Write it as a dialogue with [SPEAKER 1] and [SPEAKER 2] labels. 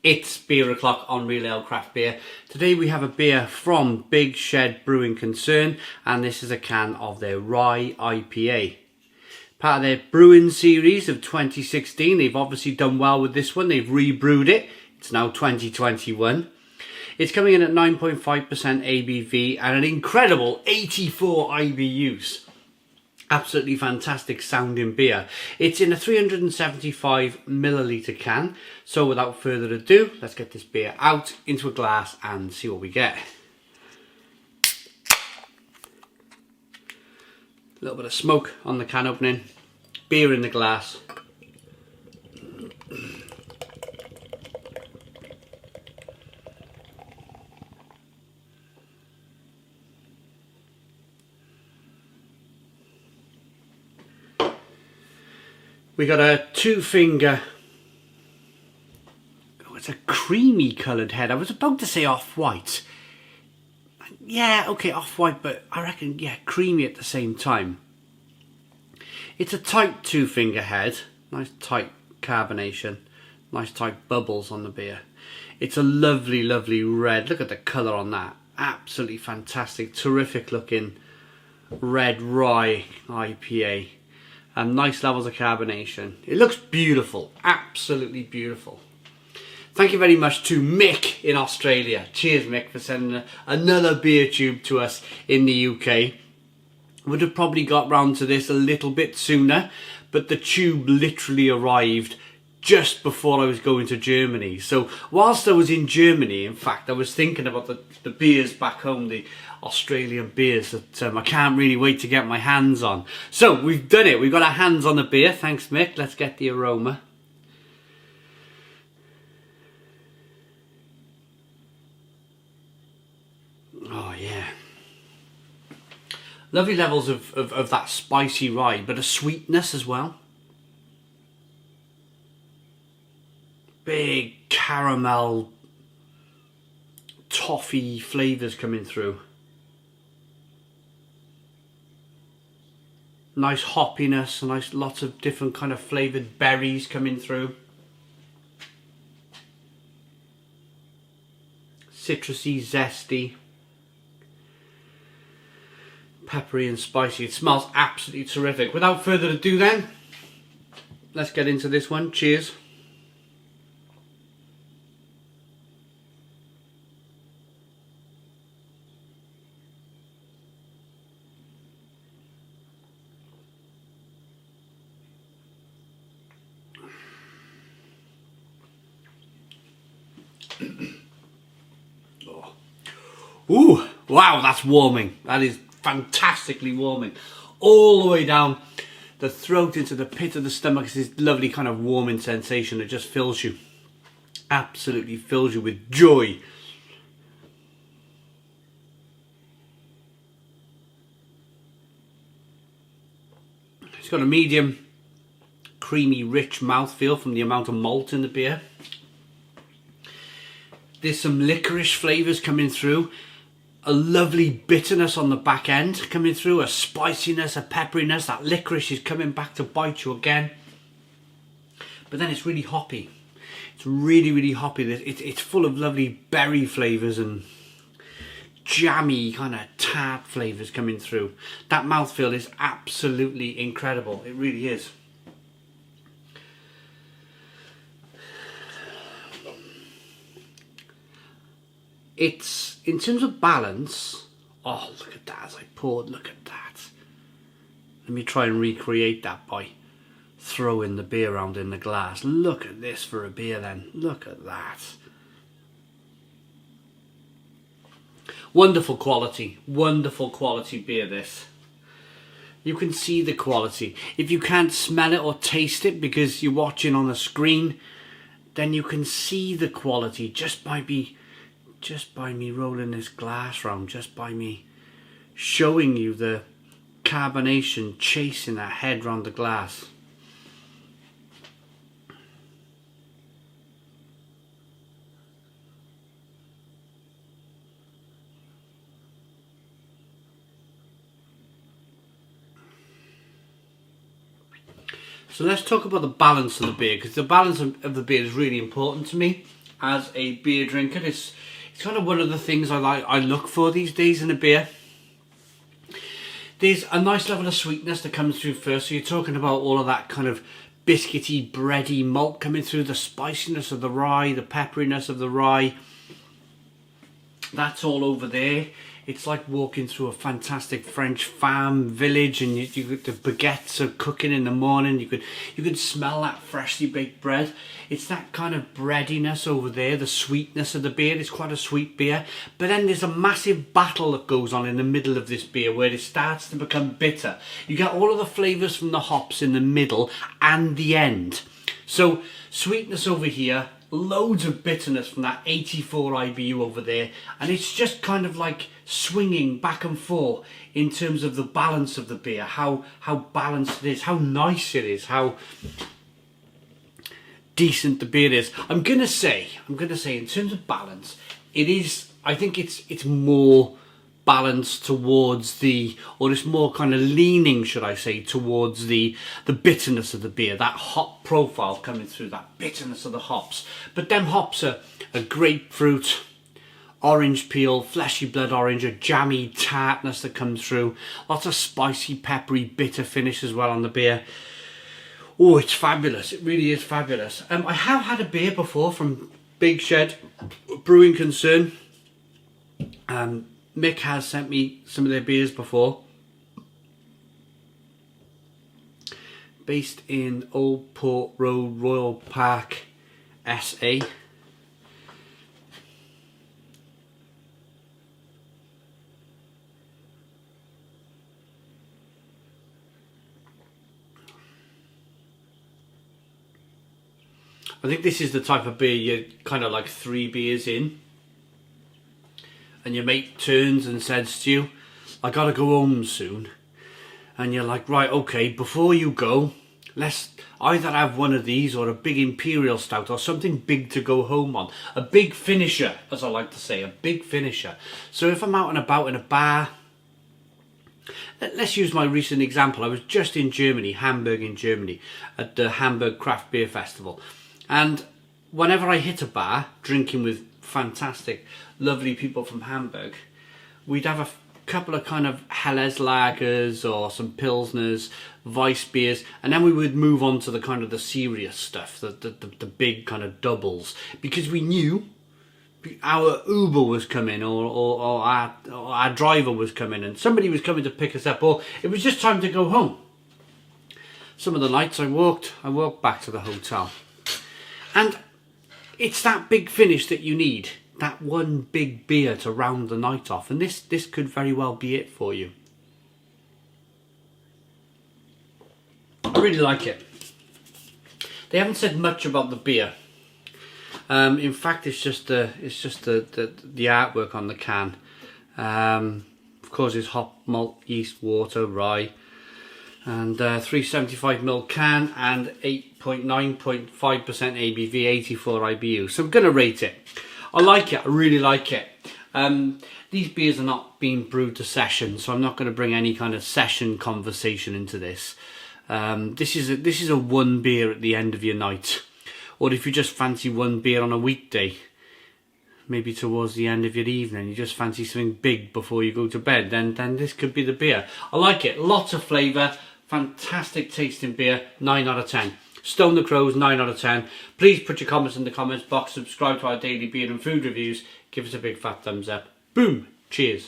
[SPEAKER 1] It's Beer O'Clock on Real Ale Craft Beer. Today we have a beer from Big Shed Brewing Concern, and this is a can of their Rye IPA. Part of their brewing series of 2016. They've obviously done well with this one. They've rebrewed it. It's now 2021. It's coming in at 9.5% ABV and an incredible 84 IBUs. Absolutely fantastic sounding beer. It's in a 375 milliliter can. So without further ado, let's get this beer out into a glass and see what we get. A little bit of smoke on the can opening. Beer in the glass. We got a two-finger, it's a creamy coloured head. I was about to say off-white. Yeah, okay, off-white, but I reckon, yeah, creamy at the same time. It's a tight two-finger head. Nice tight carbonation. Nice tight bubbles on the beer. It's a lovely, lovely red. Look at the colour on that. Absolutely fantastic. Terrific looking red rye IPA. And nice levels of carbonation. It looks beautiful, absolutely beautiful. Thank you very much to Mick in Australia. Cheers, Mick, for sending another beer tube to us in the UK. Would have probably got round to this a little bit sooner, but the tube literally arrived just before I was going to Germany. So whilst I was in Germany, in fact, I was thinking about the beers back home, the Australian beers that I can't really wait to get my hands on. So we've done it. We've got our hands on the beer. Thanks, Mick. Let's get the aroma. Oh, yeah. Lovely levels of that spicy rye, but a sweetness as well. Big caramel, toffee flavours coming through. Nice hoppiness, nice lots of different kind of flavoured berries coming through. Citrusy, zesty. Peppery and spicy. It smells absolutely terrific. Without further ado then, let's get into this one. Cheers. Oh. Ooh, wow, that's warming. That is fantastically warming. All the way down the throat into the pit of the stomach. It's this lovely kind of warming sensation that just fills you. Absolutely fills you with joy. It's got a medium, creamy, rich mouthfeel from the amount of malt in the beer. There's some licorice flavours coming through, a lovely bitterness on the back end coming through, a spiciness, a pepperiness. That licorice is coming back to bite you again. But then it's really hoppy. It's really, really hoppy. It's full of lovely berry flavours and jammy kind of tart flavours coming through. That mouthfeel is absolutely incredible. It really is. It's, in terms of balance, oh, look at that as I poured, look at that. Let me try and recreate that by throwing the beer around in the glass. Look at this for a beer then, look at that. Wonderful quality beer this. You can see the quality. If you can't smell it or taste it because you're watching on the screen, then you can see the quality just by me rolling this glass round, just by me showing you the carbonation chasing that head round the glass. So let's talk about the balance of the beer, because the balance of the beer is really important to me. as a beer drinker. It's kind of one of the things I look for these days in a beer. There's a nice level of sweetness that comes through first. So you're talking about all of that kind of biscuity, bready malt coming through, the spiciness of the rye, the pepperiness of the rye. That's all over there. It's like walking through a fantastic French farm village, and the baguettes are cooking in the morning. You could smell that freshly baked bread. It's that kind of breadiness over there, the sweetness of the beer. It's quite a sweet beer. But then there's a massive battle that goes on in the middle of this beer where it starts to become bitter. You get all of the flavours from the hops in the middle and the end. So sweetness over here, loads of bitterness from that 84 IBU over there, and it's just kind of like swinging back and forth in terms of the balance of the beer, how balanced it is, how nice it is, how decent the beer is. I'm gonna say in terms of balance, it is, I think it's more balanced towards or it's more kind of leaning, should I say, towards the bitterness of the beer, that hop profile coming through, that bitterness of the hops. But them hops are a grapefruit, orange peel, fleshy blood orange, a jammy tartness that comes through, lots of spicy, peppery, bitter finish as well on the beer. Oh, it's fabulous. It really is fabulous. I have had a beer before from Big Shed Brewing Concern. Mick has sent me some of their beers before. Based in Old Port Road, Royal Park, SA. I think this is the type of beer you're kind of like 3 beers in, and your mate turns and says to you, I gotta go home soon. And you're like, right, okay, before you go, let's either have one of these or a big Imperial Stout or something big to go home on. A big finisher, as I like to say, a big finisher. So if I'm out and about in a bar, let's use my recent example. I was just in Germany, Hamburg in Germany, at the Hamburg Craft Beer Festival. And whenever I hit a bar, drinking with fantastic, lovely people from Hamburg, we'd have a couple of kind of Helles lagers or some Pilsners, Weiss beers, and then we would move on to the kind of the serious stuff, the big kind of doubles, because we knew our Uber was coming, or our driver was coming, and somebody was coming to pick us up, or it was just time to go home. Some of the nights I walked back to the hotel. And it's that big finish that you need, that one big beer to round the night off, and this could very well be it for you. I really like it. They haven't said much about the beer. In fact, it's just the artwork on the can. Of course, it's hop, malt, yeast, water, rye, and 375ml can and 8.9.5% ABV, 84 IBU. So I'm going to rate it. I like it. I really like it. These beers are not being brewed to session, so I'm not going to bring any kind of session conversation into this. This is a one beer at the end of your night, or if you just fancy one beer on a weekday, maybe towards the end of your evening, you just fancy something big before you go to bed, then this could be the beer. I like it. Lots of flavour. Fantastic tasting beer. 9 out of 10. Stone the Crows, 9 out of 10. Please put your comments in the comments box. Subscribe to our daily beer and food reviews. Give us a big fat thumbs up. Boom. Cheers.